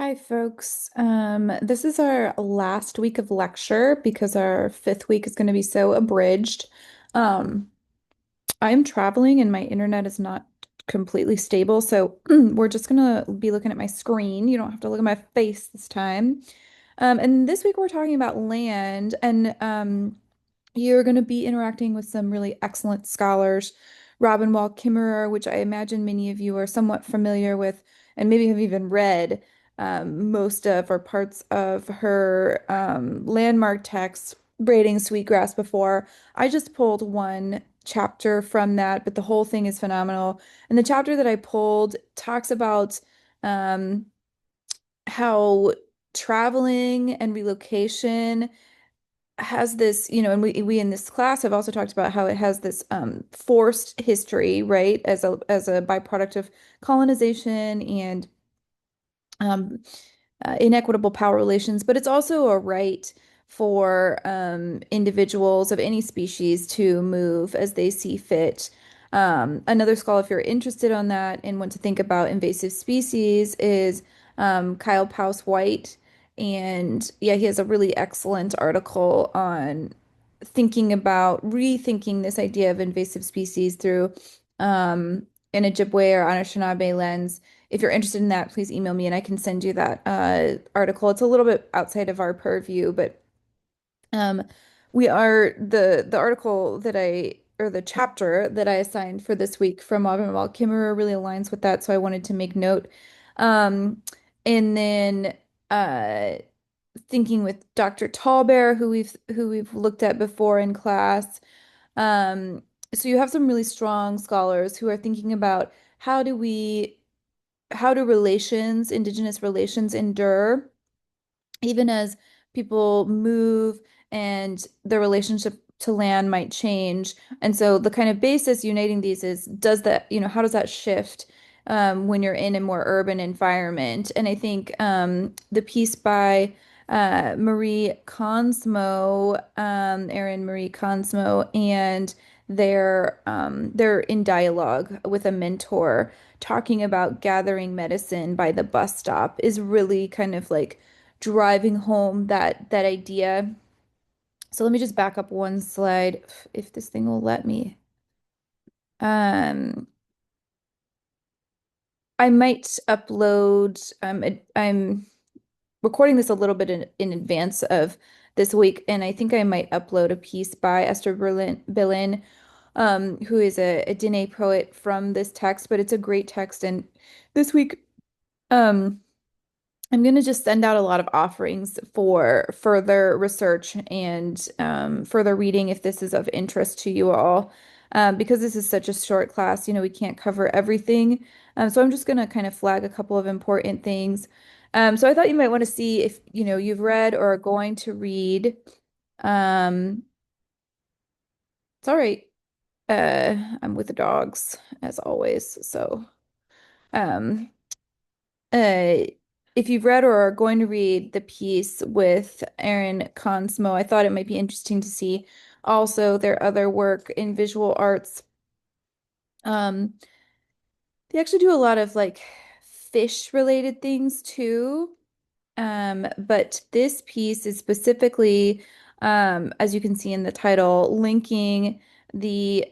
Hi, folks. This is our last week of lecture because our fifth week is going to be so abridged. Um, I'm traveling and my internet is not completely stable, so we're just going to be looking at my screen. You don't have to look at my face this time. And this week we're talking about land, and you're going to be interacting with some really excellent scholars. Robin Wall Kimmerer, which I imagine many of you are somewhat familiar with, and maybe have even read most of or parts of her landmark text, Braiding Sweetgrass, before. I just pulled one chapter from that, but the whole thing is phenomenal. And the chapter that I pulled talks about um, how traveling and relocation has this, and we in this class have also talked about how it has this forced history, right, as a byproduct of colonization and um, inequitable power relations, but it's also a right for individuals of any species to move as they see fit. Another scholar, if you're interested on that and want to think about invasive species, is Kyle Powes White. And yeah, he has a really excellent article on thinking about rethinking this idea of invasive species through an Ojibwe or Anishinaabe lens. If you're interested in that, please email me and I can send you that article. It's a little bit outside of our purview, but um, we are the article that I or the chapter that I assigned for this week from Wall Kimmerer really aligns with that, so I wanted to make note. Um, and then uh, thinking with Dr. Tallbear, who we've looked at before in class. Um, so you have some really strong scholars who are thinking about how do relations, indigenous relations endure, even as people move and their relationship to land might change. And so the kind of basis uniting these is does that, how does that shift when you're in a more urban environment? And I think the piece by Marie Consmo, Erin Marie Consmo, and they're in dialogue with a mentor talking about gathering medicine by the bus stop is really kind of like driving home that idea. So let me just back up one slide if this thing will let me. Um, I might upload. I'm recording this a little bit in advance of this week, and I think I might upload a piece by Esther Berlin, who is a Dene poet from this text, but it's a great text. And this week, um, I'm going to just send out a lot of offerings for further research and further reading if this is of interest to you all. Because this is such a short class, we can't cover everything. So I'm just going to kind of flag a couple of important things. So I thought you might want to see if, you've read or are going to read. Um, it's all right. I'm with the dogs as always. So, um, Uh, if you've read or are going to read the piece with Erin Consmo, I thought it might be interesting to see also their other work in visual arts. Um, they actually do a lot of like fish related things too. But this piece is specifically, as you can see in the title, linking the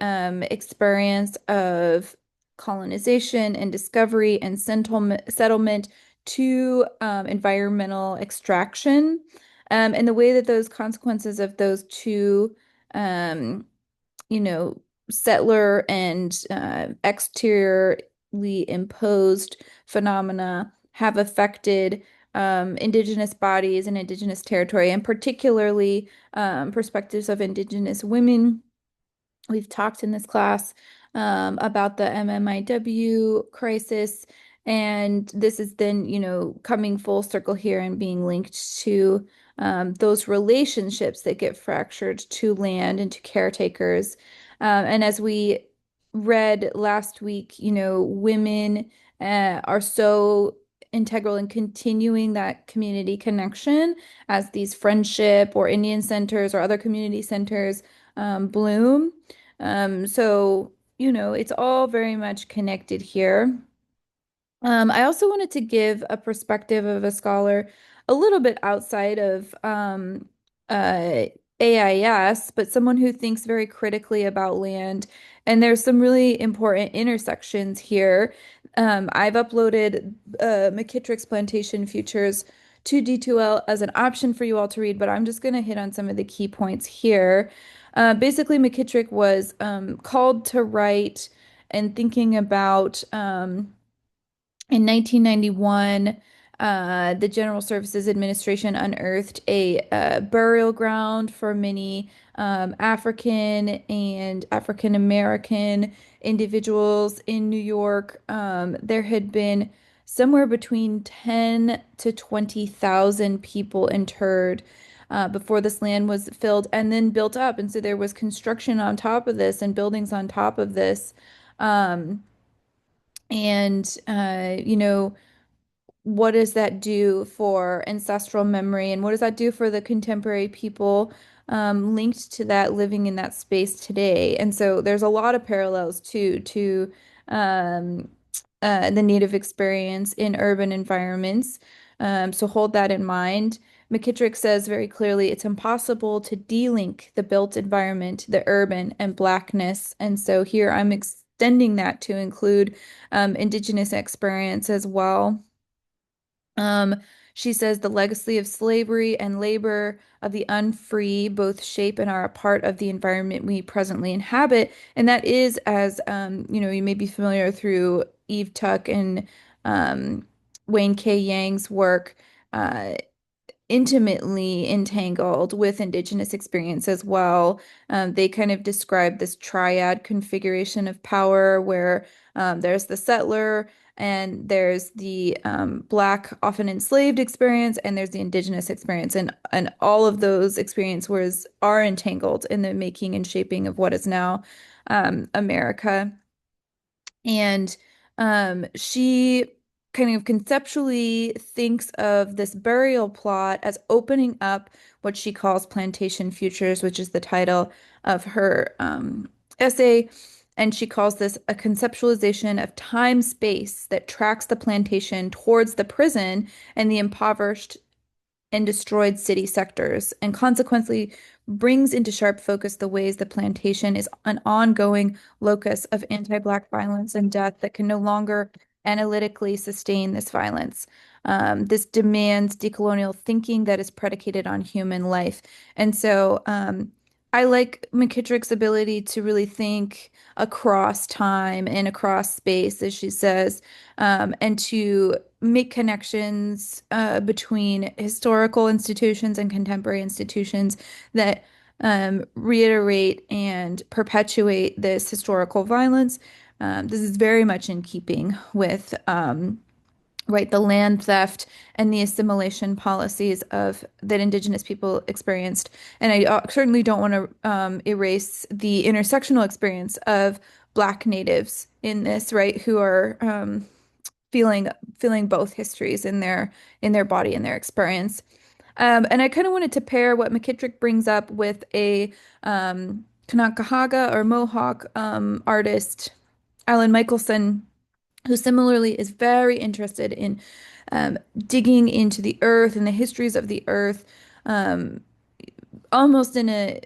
experience of colonization and discovery and settlement to environmental extraction, and the way that those consequences of those two um, you know, settler and exteriorly imposed phenomena have affected indigenous bodies and indigenous territory, and particularly perspectives of indigenous women. We've talked in this class about the MMIW crisis, and this is then, coming full circle here and being linked to those relationships that get fractured to land and to caretakers. And as we read last week, women are so integral in continuing that community connection as these friendship or Indian centers or other community centers bloom. So, it's all very much connected here. I also wanted to give a perspective of a scholar a little bit outside of AIS, but someone who thinks very critically about land. And there's some really important intersections here. I've uploaded McKittrick's Plantation Futures to D2L as an option for you all to read, but I'm just going to hit on some of the key points here. Basically, McKittrick was called to write and thinking about. In 1991, the General Services Administration unearthed a burial ground for many African and African American individuals in New York. There had been somewhere between 10 to 20,000 people interred before this land was filled and then built up. And so there was construction on top of this and buildings on top of this. Um, and what does that do for ancestral memory and what does that do for the contemporary people linked to that living in that space today? And so there's a lot of parallels to um, the native experience in urban environments. So hold that in mind. McKittrick says very clearly it's impossible to delink the built environment, the urban, and blackness. And so here I'm extending that to include indigenous experience as well. Um, she says the legacy of slavery and labor of the unfree both shape and are a part of the environment we presently inhabit. And that is, as you may be familiar through Eve Tuck and um, Wayne K. Yang's work. Uh, Intimately entangled with Indigenous experience as well. They kind of describe this triad configuration of power where there's the settler and there's the Black, often enslaved experience, and there's the Indigenous experience. And all of those experiences are entangled in the making and shaping of what is now America. And she kind of conceptually thinks of this burial plot as opening up what she calls Plantation Futures, which is the title of her essay. And she calls this a conceptualization of time space that tracks the plantation towards the prison and the impoverished and destroyed city sectors, and consequently brings into sharp focus the ways the plantation is an ongoing locus of anti-Black violence and death that can no longer analytically sustain this violence. This demands decolonial thinking that is predicated on human life. And so I like McKittrick's ability to really think across time and across space, as she says, and to make connections between historical institutions and contemporary institutions that reiterate and perpetuate this historical violence. This is very much in keeping with right, the land theft and the assimilation policies of that Indigenous people experienced. And I certainly don't want to erase the intersectional experience of Black natives in this, right, who are feeling both histories in their body and their experience. And I kind of wanted to pair what McKittrick brings up with a Kanakahaga or Mohawk artist, Alan Michelson, who similarly is very interested in digging into the earth and the histories of the earth, um, almost in a,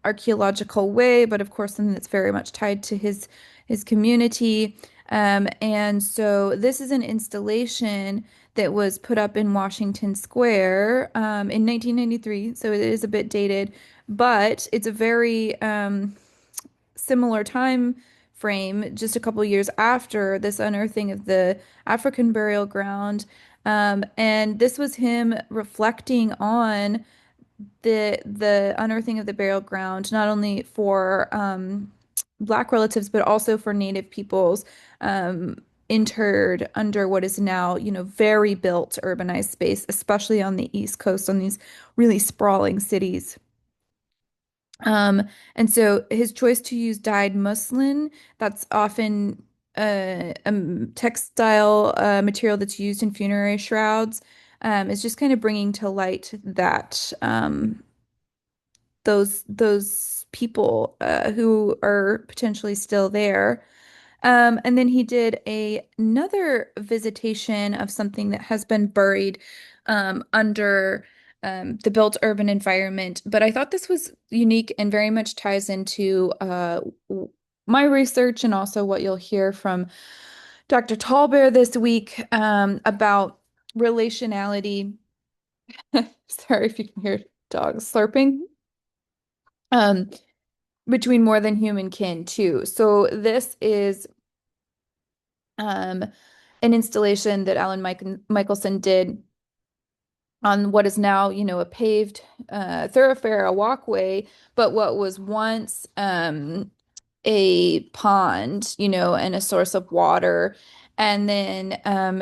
archaeological way, but of course, something that's very much tied to his community. And so this is an installation that was put up in Washington Square in 1993, so it is a bit dated, but it's a very similar time frame, just a couple years after this unearthing of the African burial ground. And this was him reflecting on the unearthing of the burial ground, not only for Black relatives, but also for Native peoples interred under what is now, very built urbanized space, especially on the East Coast, on these really sprawling cities. Um, and so his choice to use dyed muslin, that's often a textile material that's used in funerary shrouds, is just kind of bringing to light that those people who are potentially still there. And then he did another visitation of something that has been buried under the built urban environment. But I thought this was unique and very much ties into my research and also what you'll hear from Dr. Tallbear this week about relationality. Sorry if you can hear dogs slurping. Um, Between more than human kin too. So this is um, an installation that Alan Michelson did on what is now, a paved thoroughfare, a walkway, but what was once a pond, and a source of water. And then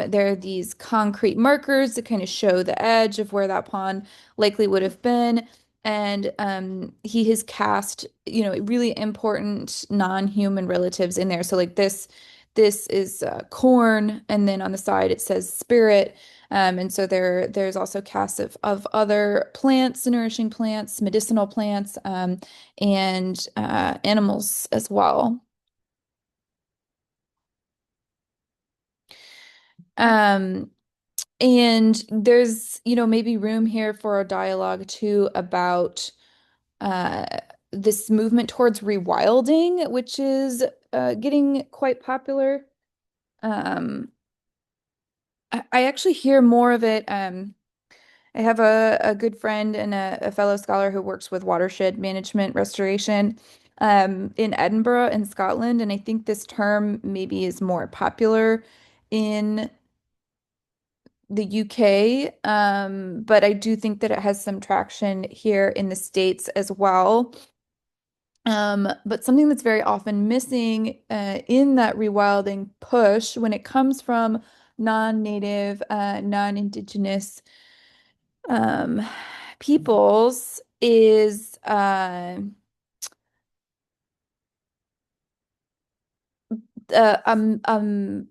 there are these concrete markers that kind of show the edge of where that pond likely would have been. And he has cast, really important non-human relatives in there. So like this is corn, and then on the side it says spirit. And so there's also casts of other plants, nourishing plants, medicinal plants, and animals as well. Um, and there's, maybe room here for a dialogue too about uh, this movement towards rewilding, which is getting quite popular. Um, I actually hear more of it. I have a good friend and a fellow scholar who works with watershed management restoration in Edinburgh in Scotland. And I think this term maybe is more popular in the UK. But I do think that it has some traction here in the States as well. But something that's very often missing in that rewilding push when it comes from non-native, non-indigenous um, peoples is uh, um, um,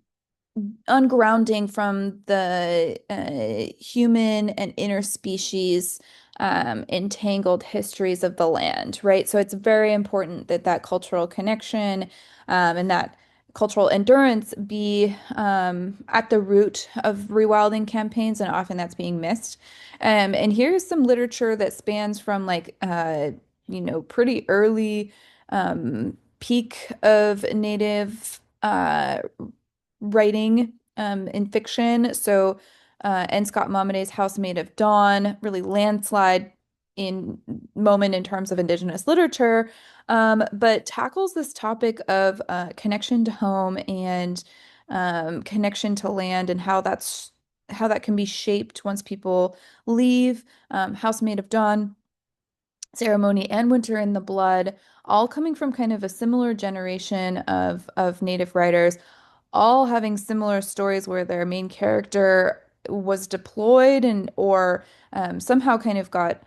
ungrounding from the human and interspecies entangled histories of the land, right? So it's very important that that cultural connection and that cultural endurance be at the root of rewilding campaigns, and often that's being missed. And here's some literature that spans from like pretty early peak of native writing in fiction. So, N. Scott Momaday's House Made of Dawn, really landslide in moment in terms of Indigenous literature, but tackles this topic of connection to home and connection to land and how that can be shaped once people leave. House Made of Dawn, Ceremony, and Winter in the Blood, all coming from kind of a similar generation of Native writers, all having similar stories where their main character was deployed and or somehow kind of got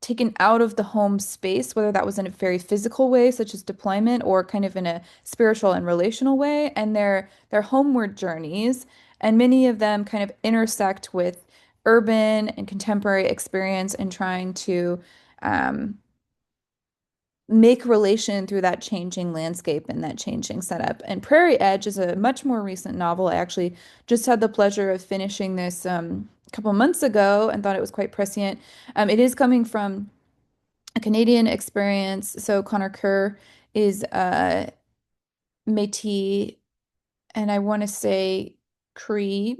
taken out of the home space, whether that was in a very physical way, such as deployment, or kind of in a spiritual and relational way, and their homeward journeys, and many of them kind of intersect with urban and contemporary experience and trying to um, make relation through that changing landscape and that changing setup. And Prairie Edge is a much more recent novel. I actually just had the pleasure of finishing this a couple months ago and thought it was quite prescient. It is coming from a Canadian experience. So Connor Kerr is Métis, and I want to say Cree.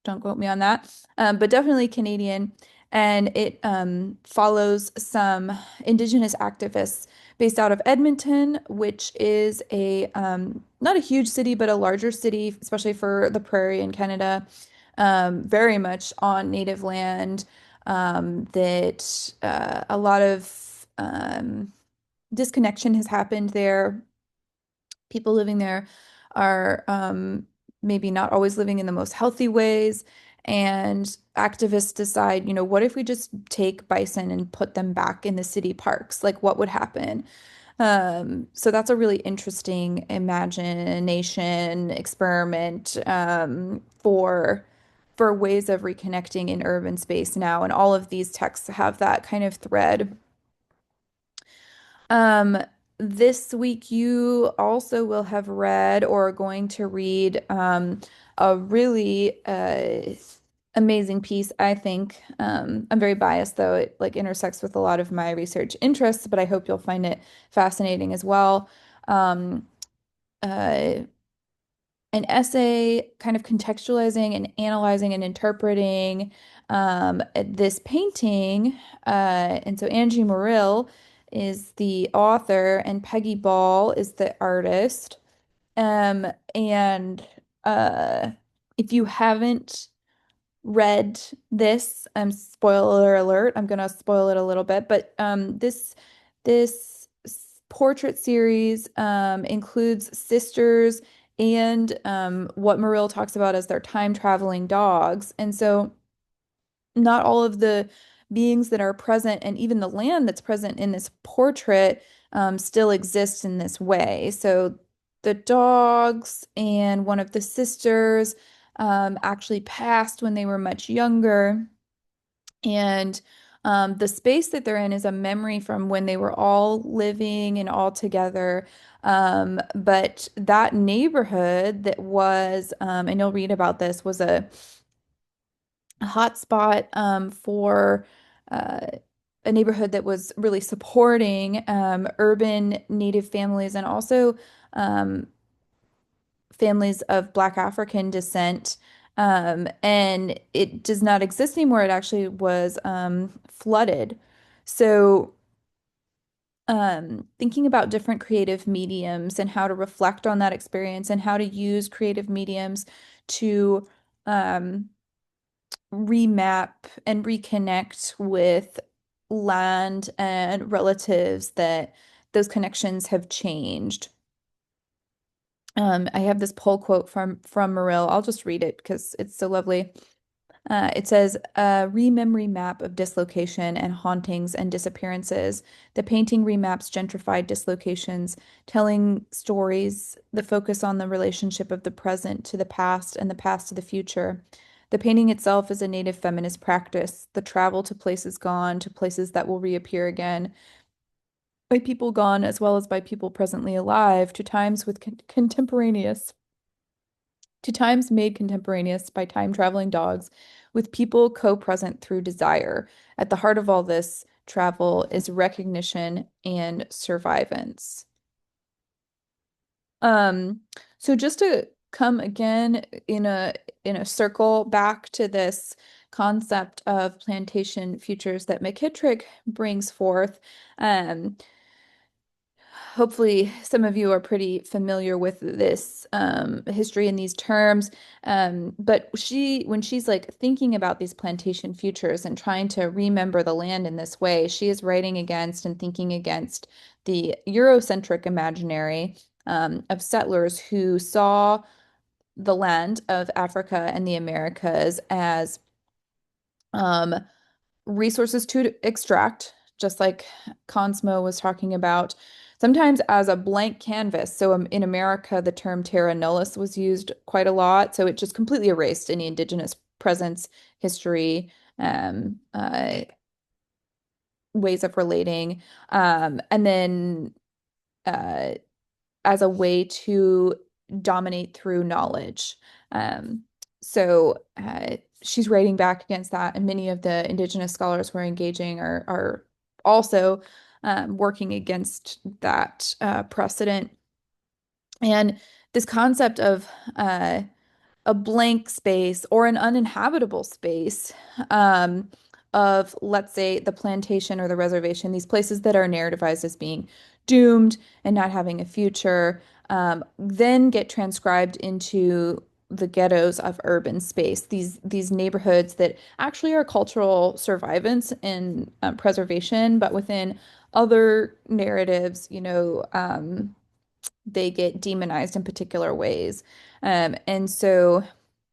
Don't quote me on that, but definitely Canadian. And it follows some Indigenous activists based out of Edmonton, which is a not a huge city, but a larger city, especially for the prairie in Canada, very much on native land. That a lot of disconnection has happened there. People living there are maybe not always living in the most healthy ways. And activists decide, what if we just take bison and put them back in the city parks? Like, what would happen? So that's a really interesting imagination experiment for ways of reconnecting in urban space now. And all of these texts have that kind of thread. Um, this week you also will have read or are going to read a really amazing piece, I think. I'm very biased though. It like intersects with a lot of my research interests, but I hope you'll find it fascinating as well. Um, uh, an essay kind of contextualizing and analyzing and interpreting this painting. And so Angie Morrill is the author and Peggy Ball is the artist. And uh, if you haven't read this, spoiler alert, I'm gonna spoil it a little bit, but this portrait series includes sisters and what Marill talks about as their time traveling dogs. And so not all of the beings that are present and even the land that's present in this portrait still exists in this way. So the dogs and one of the sisters actually passed when they were much younger. And the space that they're in is a memory from when they were all living and all together. But that neighborhood that was, and you'll read about this, was a hotspot for uh, a neighborhood that was really supporting urban Native families and also um, families of Black African descent. And it does not exist anymore. It actually was flooded. So, thinking about different creative mediums and how to reflect on that experience and how to use creative mediums to um, remap and reconnect with land and relatives that those connections have changed. I have this poll quote from Marill. I'll just read it because it's so lovely. It says, a rememory map of dislocation and hauntings and disappearances. The painting remaps gentrified dislocations, telling stories, the focus on the relationship of the present to the past and the past to the future. The painting itself is a native feminist practice, the travel to places gone, to places that will reappear again, by people gone as well as by people presently alive, to times with contemporaneous to times made contemporaneous by time-traveling dogs, with people co-present through desire. At the heart of all this travel is recognition and survivance. Um, so just to come again in a circle back to this concept of plantation futures that McKittrick brings forth, um, hopefully some of you are pretty familiar with this history in these terms. But when she's like thinking about these plantation futures and trying to remember the land in this way, she is writing against and thinking against the Eurocentric imaginary of settlers who saw the land of Africa and the Americas as um, resources to extract, just like Consmo was talking about, sometimes as a blank canvas. So in America, the term terra nullius was used quite a lot. So it just completely erased any indigenous presence, history, ways of relating. And then uh, as a way to dominate through knowledge. Um, so she's writing back against that, and many of the indigenous scholars who are engaging are also working against that precedent. And this concept of a blank space or an uninhabitable space of, let's say, the plantation or the reservation, these places that are narrativized as being doomed and not having a future, then get transcribed into the ghettos of urban space, these neighborhoods that actually are cultural survivance and preservation, but within other narratives, they get demonized in particular ways. And so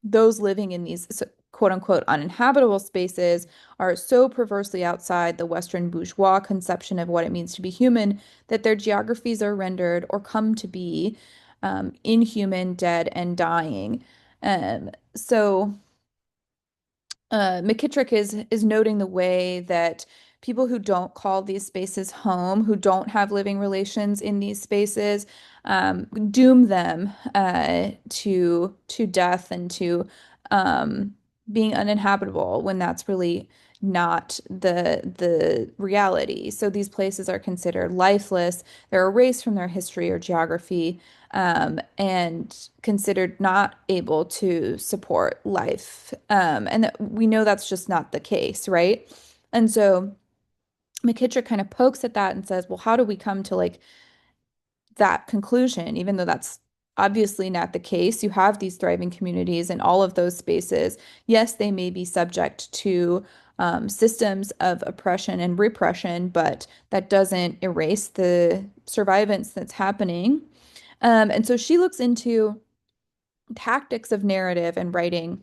those living in these quote unquote uninhabitable spaces are so perversely outside the Western bourgeois conception of what it means to be human that their geographies are rendered or come to be inhuman, dead, and dying. So McKittrick is noting the way that people who don't call these spaces home, who don't have living relations in these spaces, doom them to death and to being uninhabitable when that's really not the reality. So these places are considered lifeless. They're erased from their history or geography, and considered not able to support life. And we know that's just not the case, right? And so McKittrick kind of pokes at that and says, well, how do we come to like that conclusion, even though that's obviously not the case? You have these thriving communities in all of those spaces. Yes, they may be subject to systems of oppression and repression, but that doesn't erase the survivance that's happening. And so she looks into tactics of narrative and writing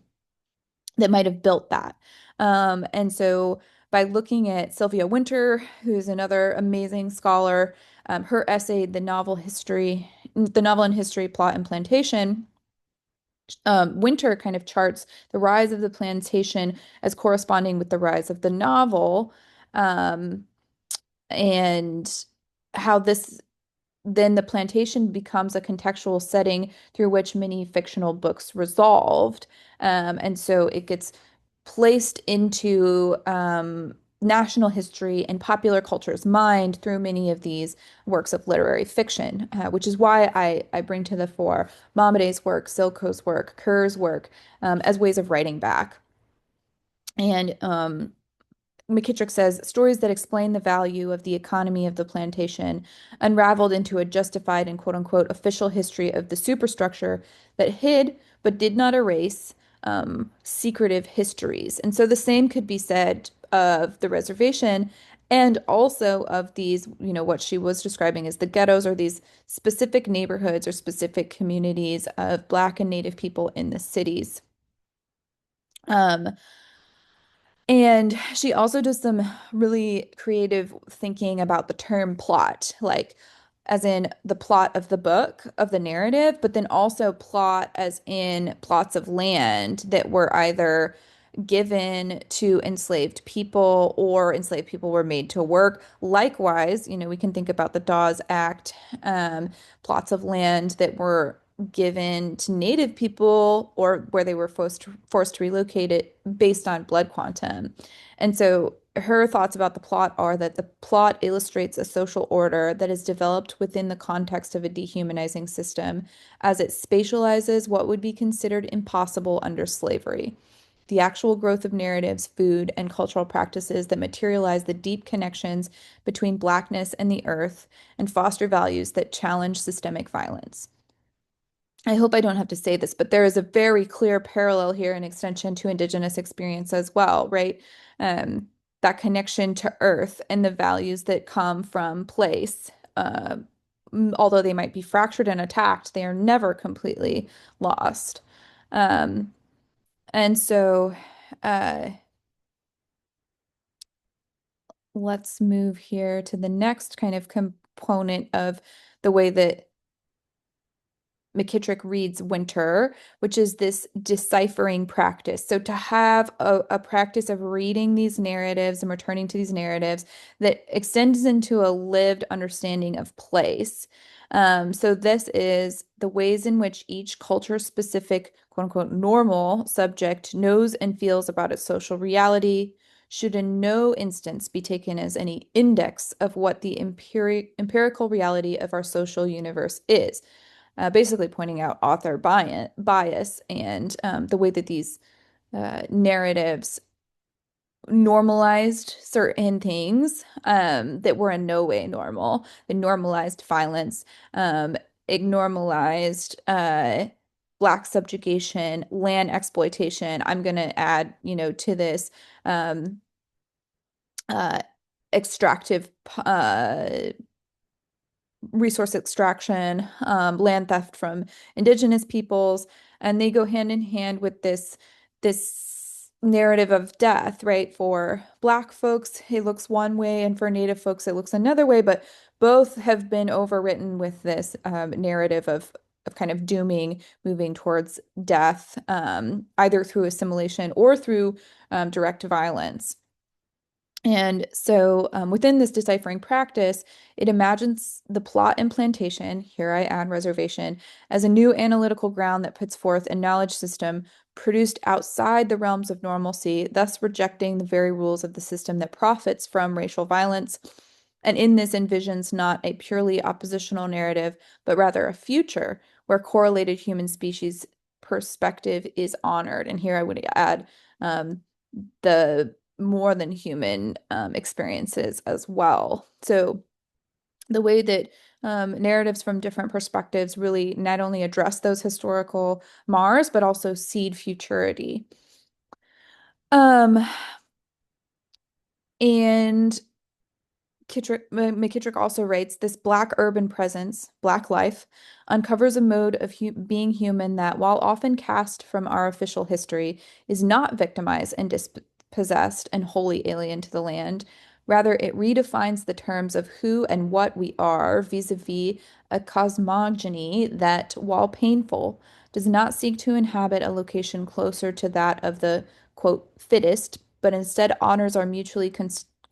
that might have built that. And so by looking at Sylvia Wynter, who's another amazing scholar, her essay, The Novel and History, Plot and Plantation, Wynter kind of charts the rise of the plantation as corresponding with the rise of the novel, um, and how this then the plantation becomes a contextual setting through which many fictional books resolved. And so it gets placed into national history and popular culture's mind through many of these works of literary fiction, which is why I bring to the fore Mamadé's work, Silko's work, Kerr's work, as ways of writing back. And McKittrick says stories that explain the value of the economy of the plantation unraveled into a justified and quote unquote official history of the superstructure that hid but did not erase secretive histories. And so the same could be said of the reservation and also of these, what she was describing as the ghettos, or these specific neighborhoods or specific communities of Black and Native people in the cities. Um, And she also does some really creative thinking about the term plot, like as in the plot of the book, of the narrative, but then also plot as in plots of land that were either given to enslaved people or enslaved people were made to work. Likewise, we can think about the Dawes Act, plots of land that were given to Native people or where they were forced to relocate it based on blood quantum. And so her thoughts about the plot are that the plot illustrates a social order that is developed within the context of a dehumanizing system as it spatializes what would be considered impossible under slavery. The actual growth of narratives, food, and cultural practices that materialize the deep connections between Blackness and the earth and foster values that challenge systemic violence. I hope I don't have to say this, but there is a very clear parallel here and extension to Indigenous experience as well, right? Um, that connection to earth and the values that come from place. Although they might be fractured and attacked, they are never completely lost. Um, and so uh, let's move here to the next kind of component of the way that McKittrick reads Winter, which is this deciphering practice. So to have a practice of reading these narratives and returning to these narratives that extends into a lived understanding of place. So this is the ways in which each culture-specific, quote unquote, normal subject knows and feels about its social reality should in no instance be taken as any index of what the empirical reality of our social universe is, basically pointing out author bias and the way that these narratives normalized certain things that were in no way normal. They normalized violence, it normalized Black subjugation, land exploitation. I'm going to add, to this um, uh, extractive resource extraction, land theft from indigenous peoples, and they go hand in hand with this narrative of death, right? For Black folks, it looks one way, and for Native folks, it looks another way, but both have been overwritten with this narrative of kind of dooming, moving towards death, either through assimilation or through direct violence. And so, within this deciphering practice, it imagines the plot implantation, here I add reservation, as a new analytical ground that puts forth a knowledge system produced outside the realms of normalcy, thus rejecting the very rules of the system that profits from racial violence. And in this envisions not a purely oppositional narrative, but rather a future where correlated human species perspective is honored. And here I would add the more than human experiences as well. So the way that narratives from different perspectives really not only address those historical Mars, but also seed futurity. Um, and McKittrick also writes, this Black urban presence, Black life, uncovers a mode of being human that, while often cast from our official history, is not victimized and dispossessed and wholly alien to the land. Rather, it redefines the terms of who and what we are vis-a-vis a cosmogony that, while painful, does not seek to inhabit a location closer to that of the, quote, fittest, but instead honors our mutually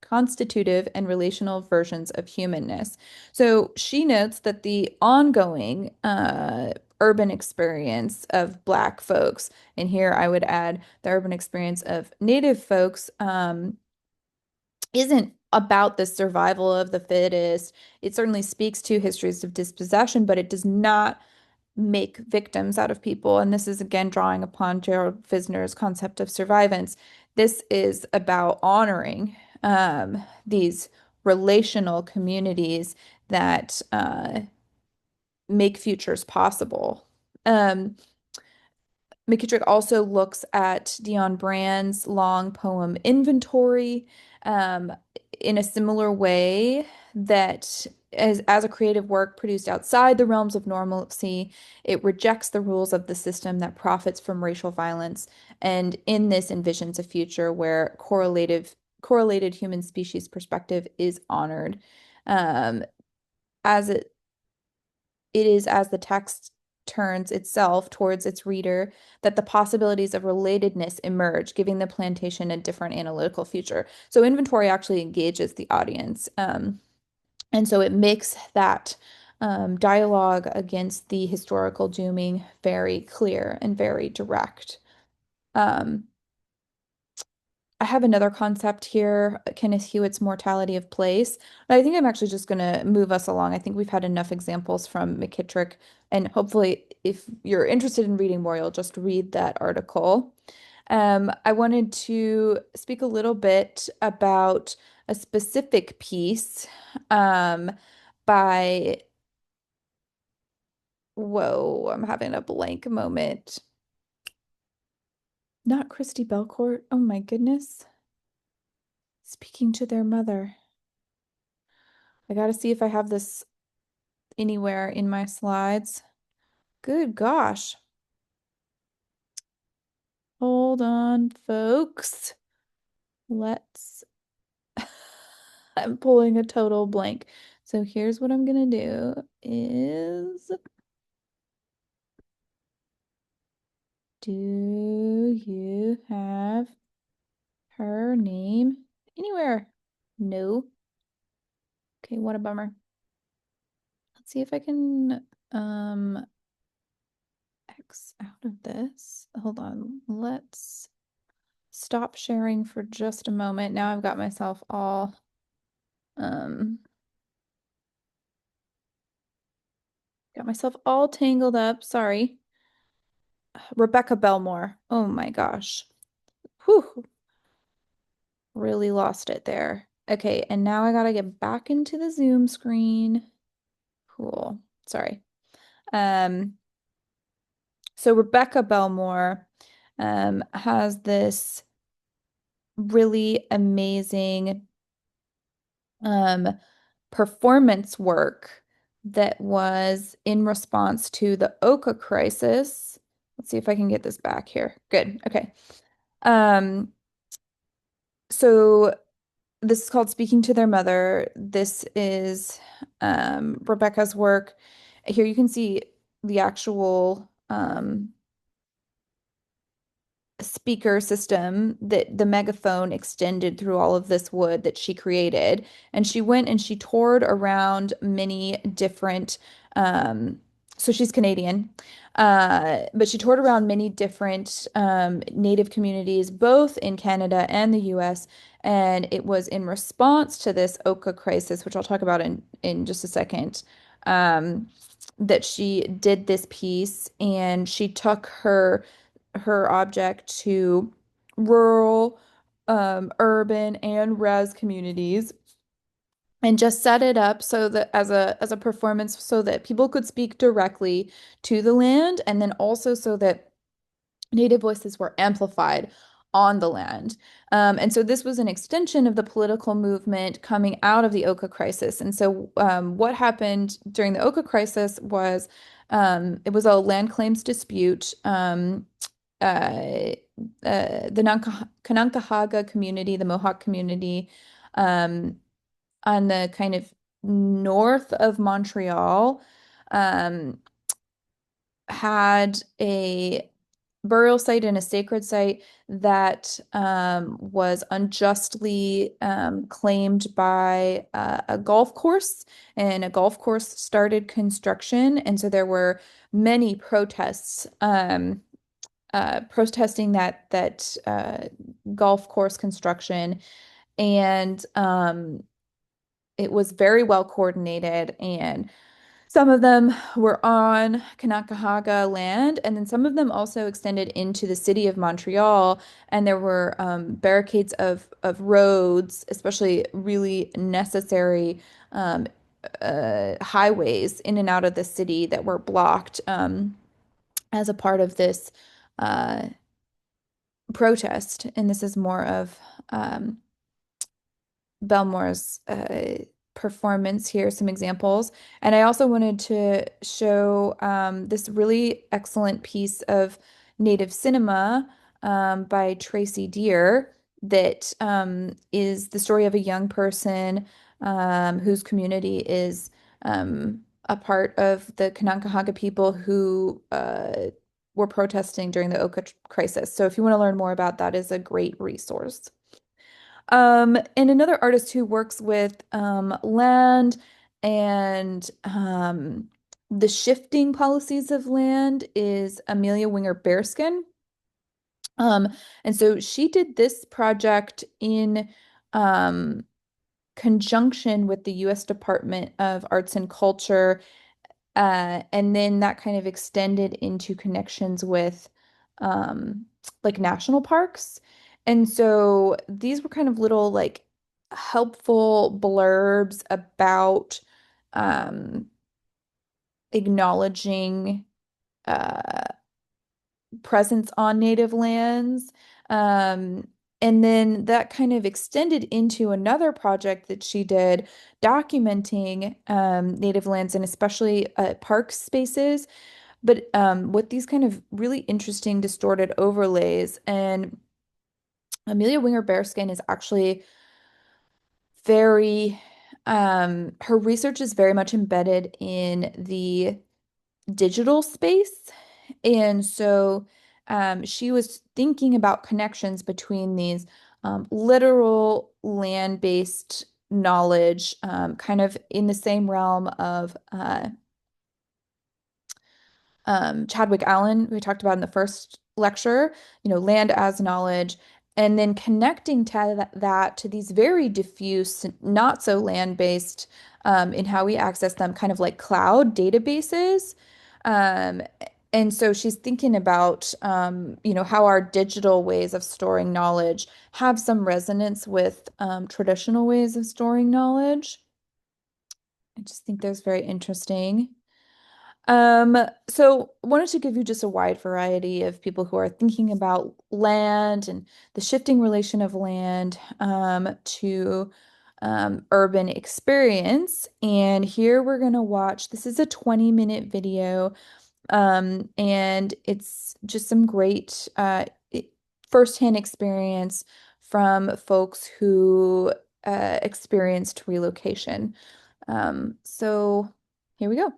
constitutive and relational versions of humanness. So she notes that the ongoing urban experience of Black folks, and here I would add the urban experience of Native folks, isn't about the survival of the fittest. It certainly speaks to histories of dispossession, but it does not make victims out of people. And this is again drawing upon Gerald Fisner's concept of survivance. This is about honoring these relational communities that make futures possible. Um, McKittrick also looks at Dion Brand's long poem Inventory um, in a similar way that as a creative work produced outside the realms of normalcy, it rejects the rules of the system that profits from racial violence, and in this envisions a future where correlated human species perspective is honored. Um, as it is as the text turns itself towards its reader that the possibilities of relatedness emerge, giving the plantation a different analytical future. So inventory actually engages the audience. And so it makes that dialogue against the historical dooming very clear and very direct. Um, I have another concept here, Kenneth Hewitt's Mortality of Place. But I think I'm actually just going to move us along. I think we've had enough examples from McKittrick, and hopefully, if you're interested in reading more, you'll just read that article. I wanted to speak a little bit about a specific piece by, whoa, I'm having a blank moment. Not Christy Belcourt. Oh my goodness. Speaking to their mother. I gotta see if I have this anywhere in my slides. Good gosh. Hold on, folks. Let's, I'm pulling a total blank. So here's what I'm gonna do is, do you have her name anywhere? No. Okay, what a bummer. Let's see if I can X out of this. Hold on. Let's stop sharing for just a moment. Now I've got myself all um tangled up. Sorry. Rebecca Belmore. Oh my gosh. Whew. Really lost it there. Okay, and now I gotta get back into the Zoom screen. Cool. Sorry. Um, so Rebecca Belmore has this really amazing um performance work that was in response to the Oka crisis. Let's see if I can get this back here. Good. Okay. Um, so this is called Speaking to Their Mother. This is Rebecca's work. Here you can see the actual speaker system that the megaphone extended through all of this wood that she created. And she went and she toured around many different, um, so she's Canadian, but she toured around many different Native communities, both in Canada and the US. And it was in response to this Oka crisis, which I'll talk about in just a second, um, that she did this piece and she took her object to rural, urban, and res communities and just set it up so that as a performance so that people could speak directly to the land and then also so that Native voices were amplified on the land. And so this was an extension of the political movement coming out of the Oka crisis. And so what happened during the Oka crisis was it was a land claims dispute. Uh, the Kanankahaga community, the Mohawk community, um, on the kind of north of Montreal, um, had a burial site and a sacred site that was unjustly claimed by a golf course, and a golf course started construction, and so there were many protests protesting that golf course construction, and it was very well coordinated, and some of them were on Kanakahaga land, and then some of them also extended into the city of Montreal, and there were barricades of roads, especially really necessary highways in and out of the city that were blocked as a part of this uh, protest, and this is more of um, Belmore's performance here, some examples. And I also wanted to show this really excellent piece of Native cinema by Tracy Deer that is the story of a young person whose community is a part of the Kanankahaga people who were protesting during the Oka crisis. So if you want to learn more about that, is a great resource. And another artist who works with land and the shifting policies of land is Amelia Winger Bearskin. Um, and so she did this project in um, conjunction with the U.S. Department of Arts and Culture, and then that kind of extended into connections with um, like national parks. And so these were kind of little like helpful blurbs about um, acknowledging uh, presence on native lands. Um, and then that kind of extended into another project that she did documenting native lands and especially park spaces, but with these kind of really interesting distorted overlays. And Amelia Winger Bearskin is actually very, her research is very much embedded in the digital space. And so she was thinking about connections between these literal land-based knowledge, kind of in the same realm of Chadwick Allen, we talked about in the first lecture, land as knowledge, and then connecting to that to these very diffuse, not so land-based in how we access them, kind of like cloud databases. Um, and so she's thinking about, how our digital ways of storing knowledge have some resonance with traditional ways of storing knowledge. I just think that's very interesting. Um, so wanted to give you just a wide variety of people who are thinking about land and the shifting relation of land to urban experience. And here we're going to watch, this is a 20-minute video, and it's just some great firsthand experience from folks who experienced relocation. So here we go.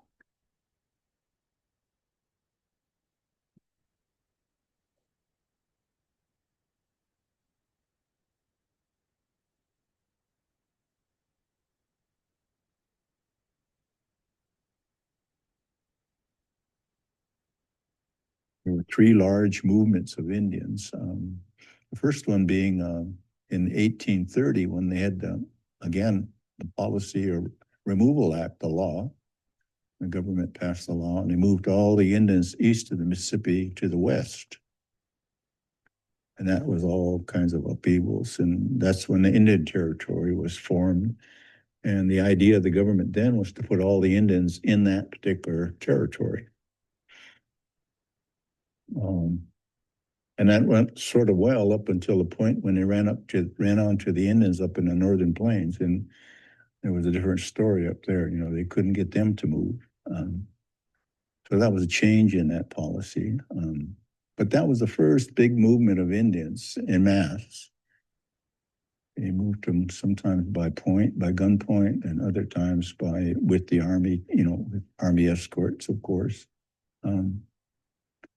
There were three large movements of Indians. The first one being in 1830, when they had, again, the Policy or Removal Act, the law. The government passed the law, and they moved all the Indians east of the Mississippi to the west. And that was all kinds of upheavals. And that's when the Indian Territory was formed. And the idea of the government then was to put all the Indians in that particular territory. And that went sort of well up until the point when they ran onto the Indians up in the northern plains, and there was a different story up there. You know, they couldn't get them to move. So that was a change in that policy. But that was the first big movement of Indians en masse. They moved them sometimes by gunpoint, and other times with the army, you know, with army escorts, of course.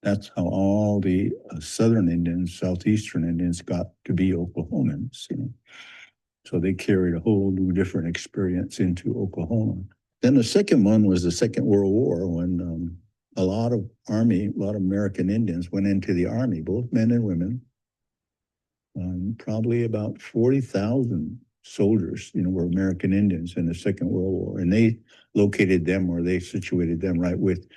That's how all the southern Indians, southeastern Indians got to be Oklahomans, you know. So they carried a whole new different experience into Oklahoma. Then the second one was the Second World War, when a lot of American Indians went into the army, both men and women. Probably about 40,000 soldiers, you know, were American Indians in the Second World War, and they located them, or they situated them right with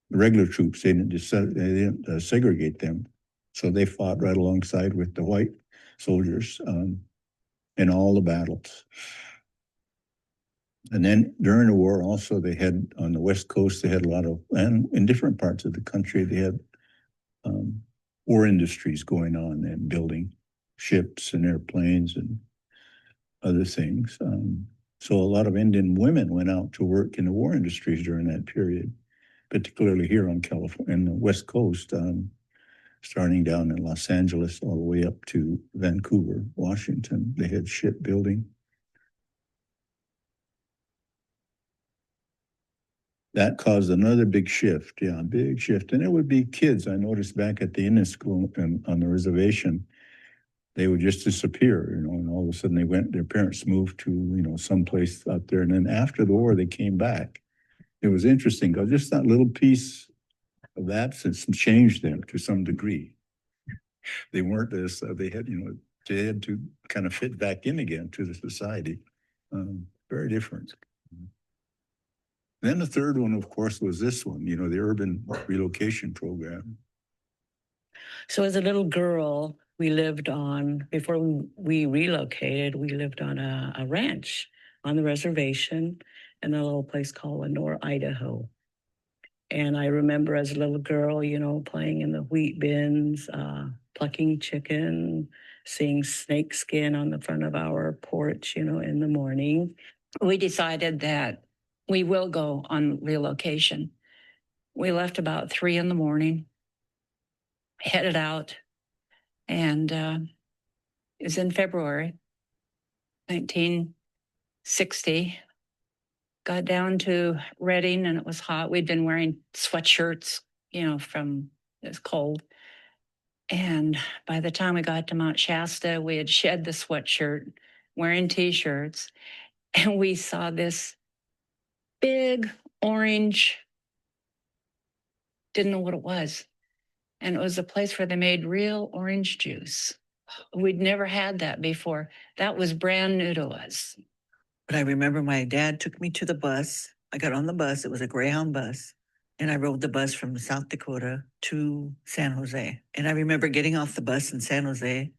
the regular troops. They didn't segregate them, so they fought right alongside with the white soldiers in all the battles. And then during the war, also, they had on the West Coast, they had a lot of, and in different parts of the country, they had war industries going on and building ships and airplanes and other things. So a lot of Indian women went out to work in the war industries during that period, particularly here on California, in the West Coast, starting down in Los Angeles all the way up to Vancouver, Washington. They had shipbuilding. That caused another big shift, big shift. And it would be kids. I noticed back at the Indian school and on the reservation, they would just disappear, you know, and all of a sudden their parents moved to, you know, someplace out there. And then after the war, they came back. It was interesting because just that little piece of absence changed them to some degree. They weren't this, they had to kind of fit back in again to the society. Very different. Then the third one, of course, was this one, you know, the urban relocation program. So as a little girl, before we relocated, we lived on a ranch on the reservation in a little place called Lenore, Idaho. And I remember as a little girl, you know, playing in the wheat bins, plucking chicken, seeing snake skin on the front of our porch, you know, in the morning. We decided that we will go on relocation. We left about 3 a.m, headed out, and it was in February 1960. Got down to Redding, and it was hot. We'd been wearing sweatshirts, you know, from it was cold. And by the time we got to Mount Shasta, we had shed the sweatshirt, wearing T-shirts, and we saw this big orange, didn't know what it was. And it was a place where they made real orange juice. We'd never had that before. That was brand new to us. But I remember my dad took me to the bus. I got on the bus. It was a Greyhound bus. And I rode the bus from South Dakota to San Jose. And I remember getting off the bus in San Jose,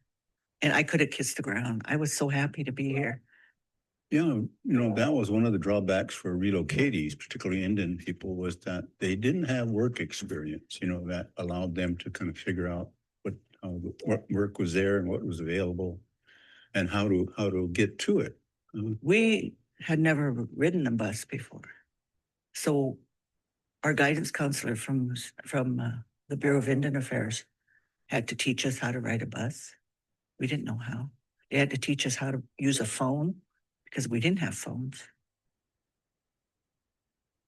and I could have kissed the ground. I was so happy to be here. Yeah, you know, that was one of the drawbacks for relocatees, particularly Indian people, was that they didn't have work experience, you know, that allowed them to kind of figure out what work was there and what was available and how to get to it. We had never ridden a bus before. So our guidance counselor from the Bureau of Indian Affairs had to teach us how to ride a bus. We didn't know how. They had to teach us how to use a phone because we didn't have phones.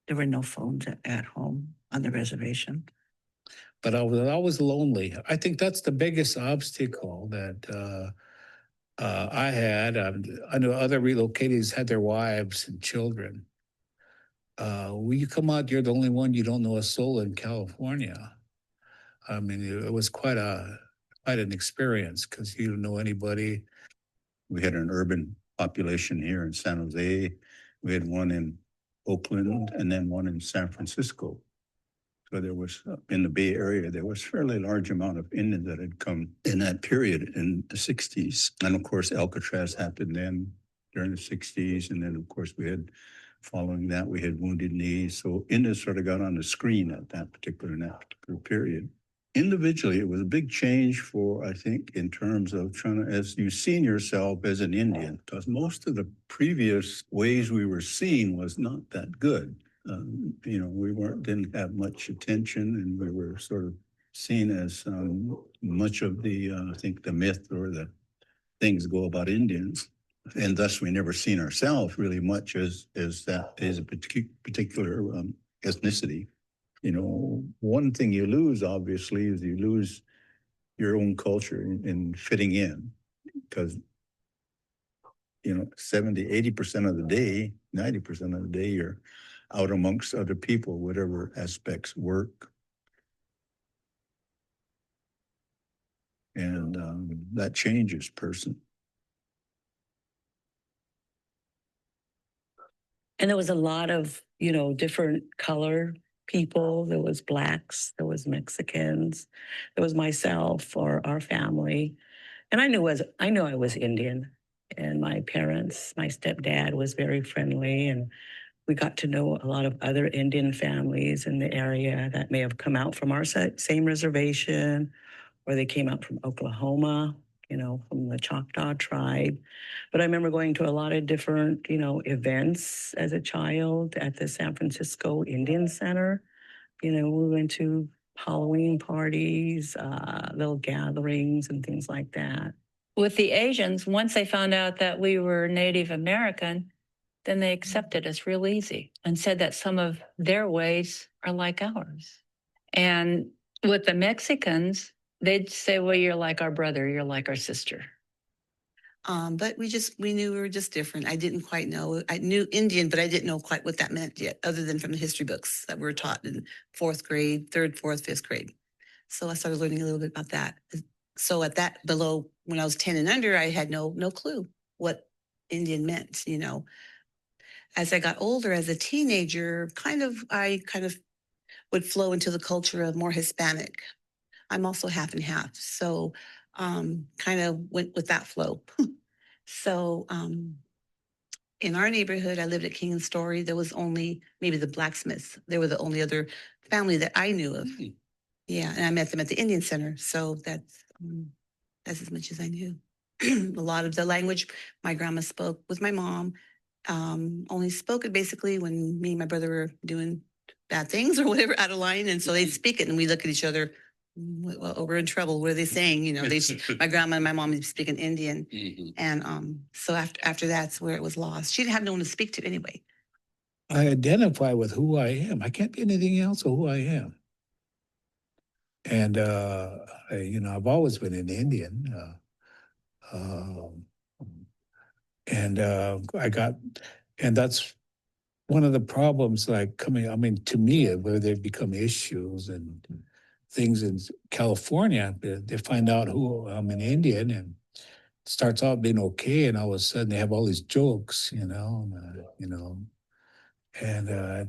There were no phones at home on the reservation. But I was always lonely. I think that's the biggest obstacle that I had. I know other relocatees had their wives and children. When you come out, you're the only one, you don't know a soul in California. I mean, it was quite an experience because you don't know anybody. We had an urban population here in San Jose. We had one in Oakland and then one in San Francisco. So there was, in the Bay Area, there was fairly large amount of Indians that had come in that period in the 60s. And of course, Alcatraz happened then during the 60s. And then, of course, following that, we had Wounded Knee. So Indians sort of got on the screen at that particular period. Individually, it was a big change for, I think, in terms of trying to, as you seen yourself as an Indian, because most of the previous ways we were seen was not that good. We didn't have much attention, and we were sort of seen as much of the, I think, the myth or the things go about Indians, and thus we never seen ourselves really much as that as a particular ethnicity. One thing you lose, obviously, is you lose your own culture in fitting in, because 70, 80% of the day, 90% of the day, you're out amongst other people, whatever aspects work. And that changes person. And there was a lot of, different color people. There was Blacks, there was Mexicans, there was myself or our family. And I knew I was Indian. And my parents, my stepdad was very friendly, and we got to know a lot of other Indian families in the area that may have come out from our same reservation, or they came out from Oklahoma, from the Choctaw tribe. But I remember going to a lot of different, events as a child at the San Francisco Indian Center. We went to Halloween parties, little gatherings and things like that. With the Asians, once they found out that we were Native American, then they accepted us real easy and said that some of their ways are like ours. And with the Mexicans, they'd say, well, you're like our brother, you're like our sister. But we knew we were just different. I didn't quite know. I knew Indian, but I didn't know quite what that meant yet, other than from the history books that were taught in fourth grade, third, fourth, fifth grade. So I started learning a little bit about that. So at that when I was 10 and under, I had no clue what Indian meant, As I got older, as a teenager, I kind of would flow into the culture of more Hispanic. I'm also half and half. So kind of went with that flow. So in our neighborhood, I lived at King and Story. There was only maybe the blacksmiths. They were the only other family that I knew of. Mm-hmm. Yeah, and I met them at the Indian Center. So that's as much as I knew. A lot of the language my grandma spoke with my mom. Only spoke it basically when me and my brother were doing bad things or whatever out of line. And so they'd speak it and we look at each other, well, we're in trouble. What are they saying? My grandma and my mom would speak in Indian. Mm-hmm. And so after that's where it was lost. She didn't have no one to speak to anyway. I identify with who I am. I can't be anything else of who I am. And, I've always been an Indian. And that's one of the problems, to me, where they've become issues and things in California. They find out who I'm an Indian, and it starts out being okay, and all of a sudden they have all these jokes, and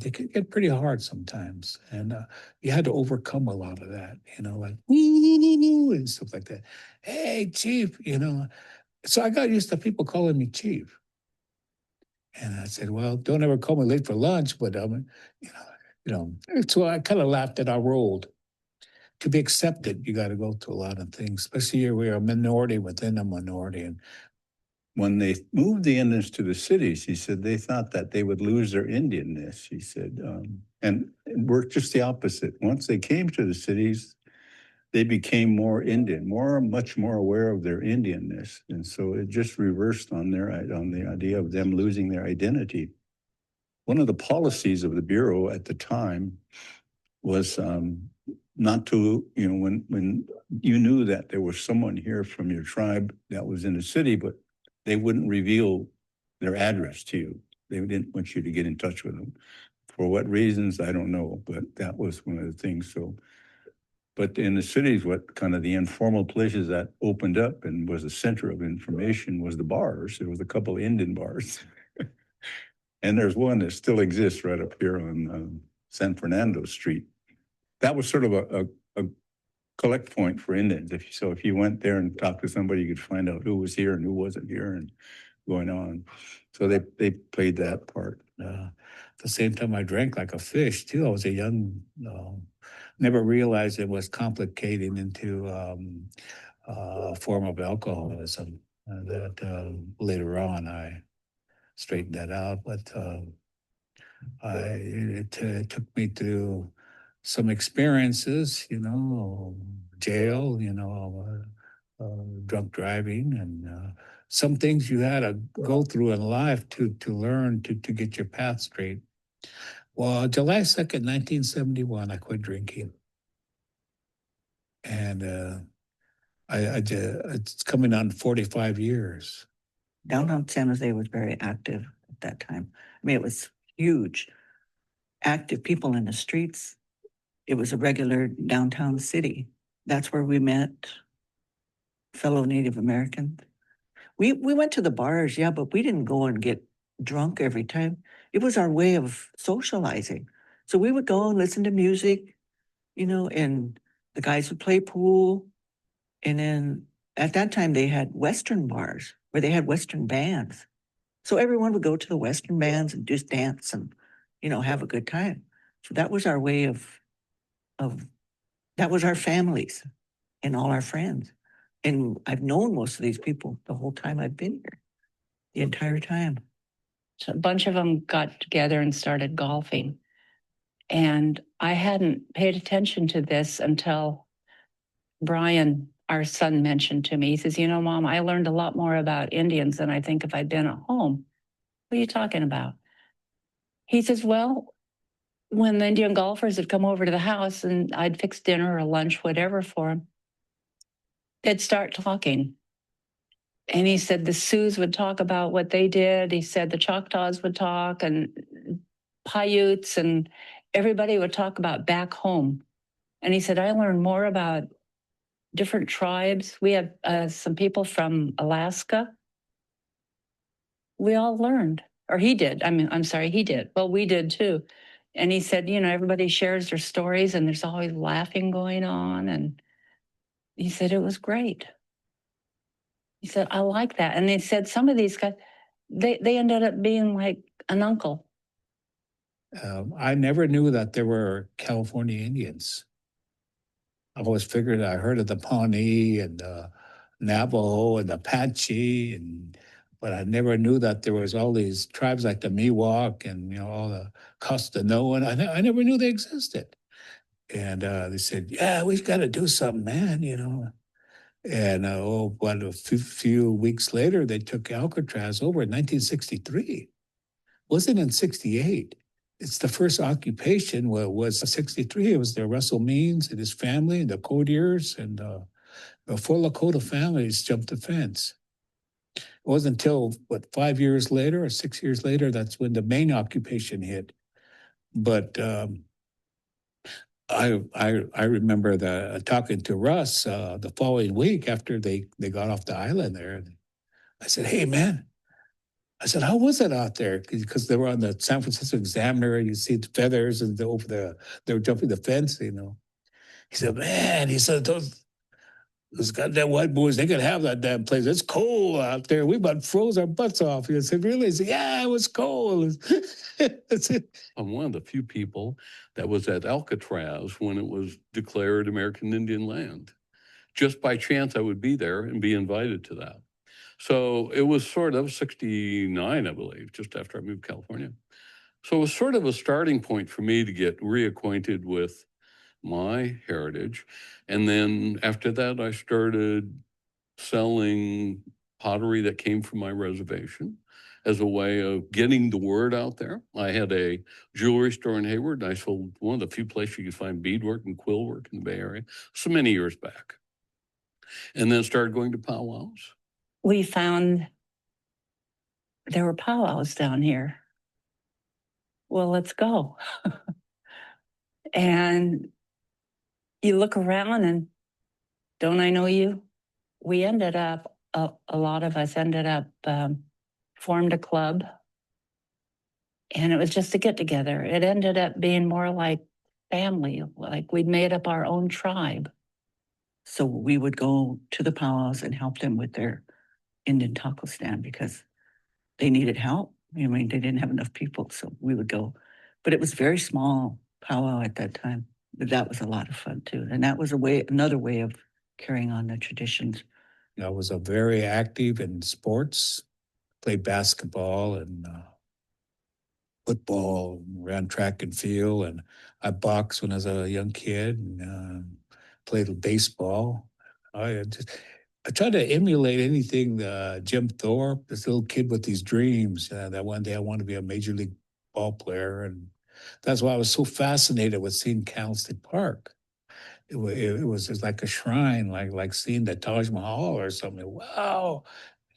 they can get pretty hard sometimes. And you had to overcome a lot of that, like woo and stuff like that. Hey, Chief, So I got used to people calling me Chief. And I said, well, don't ever call me late for lunch, but so I kind of laughed at our role. To be accepted, you got to go through a lot of things, especially if we're a minority within a minority. And when they moved the Indians to the cities, he said they thought that they would lose their Indianness. He said, and it worked just the opposite. Once they came to the cities, they became more Indian, much more aware of their Indianness. And so it just reversed on the idea of them losing their identity. One of the policies of the Bureau at the time was not to, when you knew that there was someone here from your tribe that was in the city, but they wouldn't reveal their address to you. They didn't want you to get in touch with them. For what reasons, I don't know, but that was one of the things. So But in the cities, what kind of the informal places that opened up and was a center of information was the bars. There was a couple of Indian bars. And there's one that still exists right up here on San Fernando Street. That was sort of a collect point for Indians. If you went there and talked to somebody, you could find out who was here and who wasn't here and going on. So they played that part. At the same time, I drank like a fish too. I was a young, never realized it was complicating into a form of alcoholism. That later on I straightened that out, but it took me through some experiences, jail, drunk driving, and some things you had to go through in life to learn to get your path straight. Well, July 2nd, 1971, I quit drinking, and it's coming on 45 years. Downtown San Jose was very active at that time. I mean, it was huge. Active people in the streets. It was a regular downtown city. That's where we met fellow Native Americans. We went to the bars, yeah, but we didn't go and get drunk every time. It was our way of socializing. So we would go and listen to music, and the guys would play pool. And then at that time, they had Western bars where they had Western bands. So everyone would go to the Western bands and just dance and, have a good time. So that was our way of that was our families and all our friends. And I've known most of these people the whole time I've been here, the entire time. So a bunch of them got together and started golfing. And I hadn't paid attention to this until Brian, our son, mentioned to me. He says, Mom, I learned a lot more about Indians than I think if I'd been at home. What are you talking about? He says, well, when the Indian golfers would come over to the house and I'd fix dinner or lunch, whatever for them, they'd start talking. And he said the Sioux would talk about what they did. He said the Choctaws would talk, and Paiutes, and everybody would talk about back home. And he said, I learned more about different tribes. We have some people from Alaska. We all learned, or he did. I'm sorry, he did. Well, we did too. And he said, everybody shares their stories and there's always laughing going on. And he said, it was great. He said, I like that. And they said some of these guys, they ended up being like an uncle. I never knew that there were California Indians. I always figured I heard of the Pawnee and the Navajo and the Apache, but I never knew that there was all these tribes like the Miwok and all the Costanoan. I never knew they existed. And they said, "Yeah, we've got to do something, man." And but a few weeks later, they took Alcatraz over in 1963. Wasn't in 68. It's the first occupation was 63. It was the Russell Means and his family, and the Codiers, and the four Lakota families jumped the fence. It wasn't until, 5 years later or 6 years later, that's when the main occupation hit. But I remember talking to Russ the following week after they got off the island there. And I said, "Hey, man," I said, "how was it out there?" Because they were on the San Francisco Examiner, and you see the feathers and they were jumping the fence. He said, "Man," he said, those goddamn white boys, they could have that damn place. It's cold out there. We about froze our butts off." He said, "Really?" He said, "Yeah, it was cold." That's it. I'm one of the few people that was at Alcatraz when it was declared American Indian land. Just by chance, I would be there and be invited to that. So it was sort of 69, I believe, just after I moved to California. So it was sort of a starting point for me to get reacquainted with my heritage. And then after that, I started selling pottery that came from my reservation as a way of getting the word out there. I had a jewelry store in Hayward, and I sold one of the few places you could find beadwork and quill work in the Bay Area, so many years back. And then started going to powwows. We found there were powwows down here. Well, let's go. And you look around and don't I know you? We ended up, a lot of us ended up, formed a club, and it was just a get together. It ended up being more like family, like we'd made up our own tribe. So we would go to the powwows and help them with their Indian taco stand because they needed help. I mean, they didn't have enough people, so we would go. But it was very small powwow at that time. But that was a lot of fun too, and that was another way of carrying on the traditions. I was a very active in sports, played basketball and football, ran track and field, and I boxed when I was a young kid and played baseball. I tried to emulate anything Jim Thorpe, this little kid with these dreams that one day I want to be a major league ball player, and that's why I was so fascinated with seeing Candlestick Park. It was just like a shrine, like seeing the Taj Mahal or something. Wow,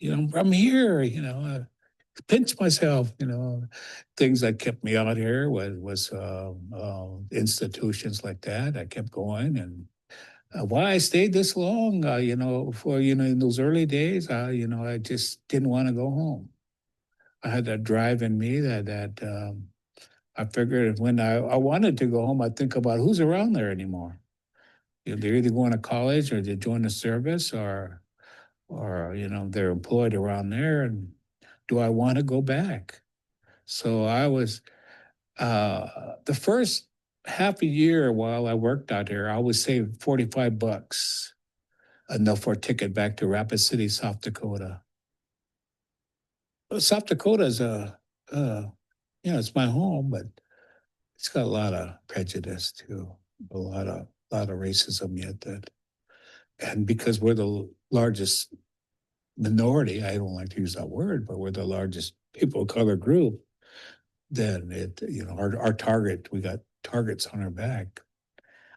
I'm here. Pinch myself. Things that kept me out here was institutions like that. I kept going, and why I stayed this long, for in those early days, I just didn't want to go home. I had that drive in me that I figured when I wanted to go home, I'd think about who's around there anymore. They're either going to college or they join the service or they're employed around there. And do I want to go back? So I was the first half a year while I worked out there, I would save $45, enough for a ticket back to Rapid City, South Dakota. Well, South Dakota is it's my home, but it's got a lot of prejudice too, a lot of racism yet and because we're the largest minority, I don't like to use that word, but we're the largest people of color group, then our target, we got targets on our back.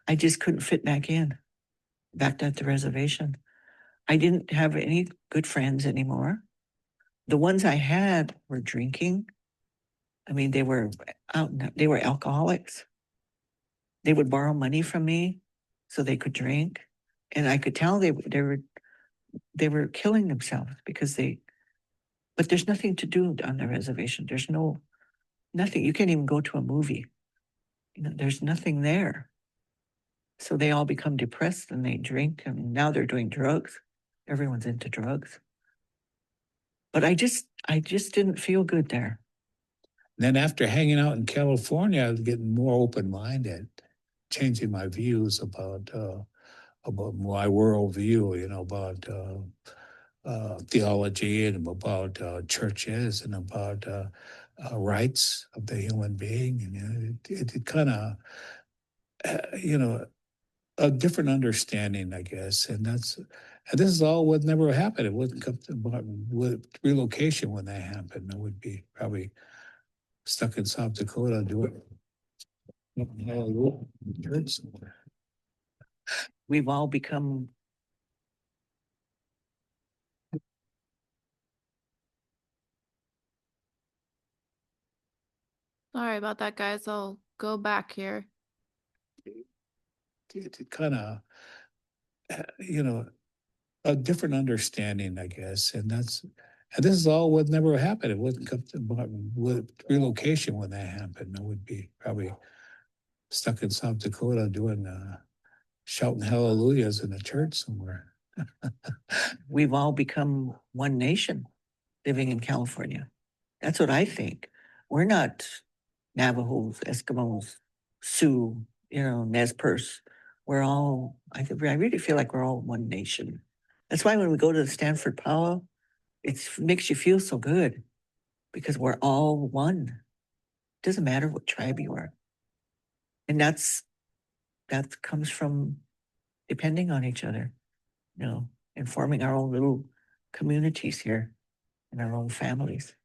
I just couldn't fit back at the reservation. I didn't have any good friends anymore. The ones I had were drinking. I mean, they were they were alcoholics. They would borrow money from me so they could drink. And I could tell they were killing themselves but there's nothing to do on the reservation. There's nothing. You can't even go to a movie. There's nothing there. So they all become depressed and they drink, and now they're doing drugs. Everyone's into drugs. But I just didn't feel good there. Then after hanging out in California, I was getting more open-minded, changing my views about my worldview, about theology and about churches and about rights of the human being. And it kind of, a different understanding, I guess. And this is all would never happen. It wouldn't come to about relocation when that happened. I would be probably stuck in South Dakota doing church somewhere. We've all become Sorry about that, guys. I'll go back here. It kind of, a different understanding, I guess. And this is all would never happen. It wouldn't come to about relocation when that happened. I would be probably stuck in South Dakota doing shouting hallelujahs in a church somewhere. We've all become one nation living in California. That's what I think. We're not Navajos, Eskimos, Sioux, Nez Perce. I really feel like we're all one nation. That's why when we go to the Stanford Powwow, it makes you feel so good because we're all one. It doesn't matter what tribe you are. And that comes from depending on each other, and forming our own little communities here and our own families.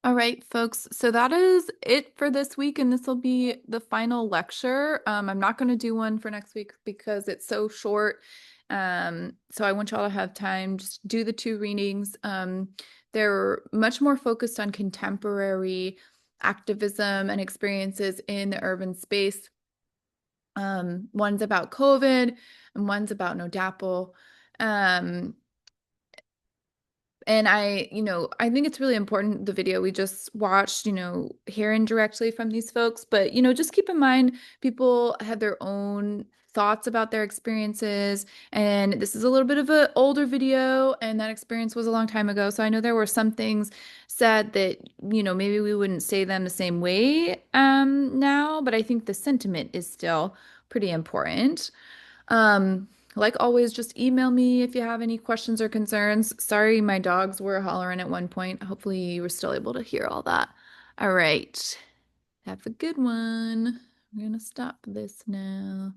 All right, folks. So that is it for this week, and this will be the final lecture. I'm not going to do one for next week because it's so short So I want y'all to have time, just do the two readings. They're much more focused on contemporary activism and experiences in the urban space. One's about COVID and one's about No Dapple. Um, and I think it's really important, the video we just watched, hearing directly from these folks. But, just keep in mind, people have their own thoughts about their experiences. And this is a little bit of an older video, and that experience was a long time ago. So I know there were some things said that, maybe we wouldn't say them the same way now, but I think the sentiment is still pretty important. Like always, just email me if you have any questions or concerns. Sorry, my dogs were hollering at one point. Hopefully, you were still able to hear all that. All right. Have a good one. I'm gonna stop this now.